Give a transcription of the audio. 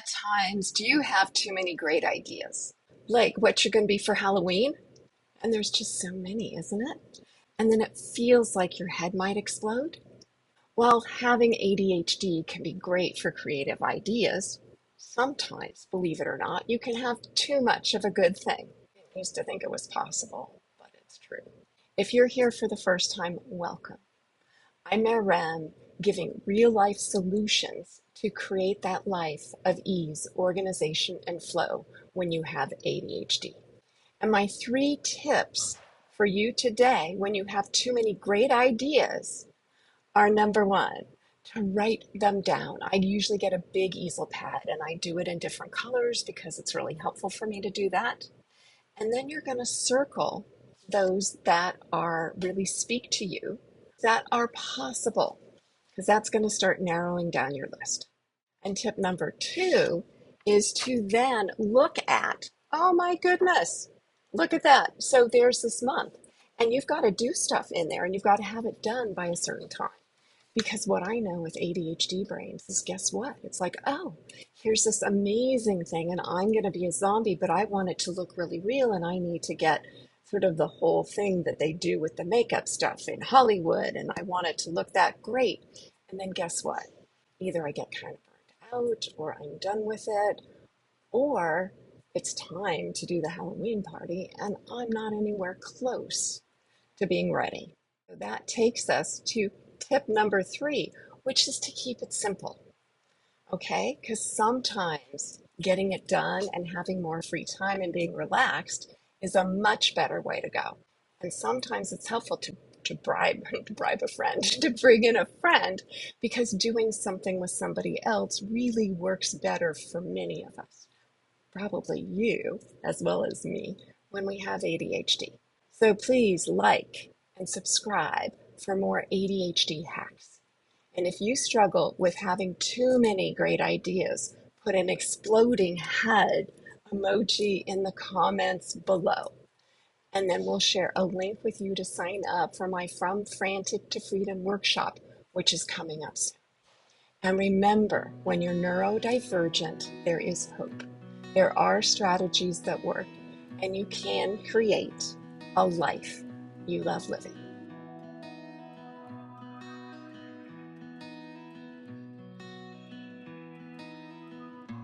At times, do you have too many great ideas? Like what you're going to be for Halloween? And there's just so many, isn't it? And then it feels like your head might explode. Well, having ADHD can be great for creative ideas. Sometimes, believe it or not, you can have too much of a good thing. I used to think it was possible, but it's true. If you're here for the first time, welcome. I'm Maren, giving real life solutions to create that life of ease, organization, and flow when you have ADHD. And my 3 tips for you today when you have too many great ideas are: number one, to write them down. I usually get a big easel pad and I do it in different colors because it's really helpful for me to do that. And then you're going to circle those that are really speak to you, that are possible, because that's going to start narrowing down your list. And tip number 2 is to then look at, oh my goodness, look at that. So there's this month, and you've got to do stuff in there, and you've got to have it done by a certain time. Because what I know with ADHD brains is, guess what? It's like, oh, here's this amazing thing, and I'm going to be a zombie, but I want it to look really real, and I need to get sort of the whole thing that they do with the makeup stuff in Hollywood, and I want it to look that great. And then guess what? Either I get kind of burnt out, or I'm done with it, or it's time to do the Halloween party, and I'm not anywhere close to being ready. So that takes us to tip number 3, which is to keep it simple. Okay? Because sometimes getting it done and having more free time and being relaxed is a much better way to go. And sometimes it's helpful to bribe a friend, to bring in a friend, because doing something with somebody else really works better for many of us. Probably you as well as me when we have ADHD. So please like and subscribe for more ADHD hacks. And if you struggle with having too many great ideas, put an exploding head emoji in the comments below. And then we'll share a link with you to sign up for my From Frantic to Freedom workshop, which is coming up soon. And remember, when you're neurodivergent, there is hope. There are strategies that work, and you can create a life you love living.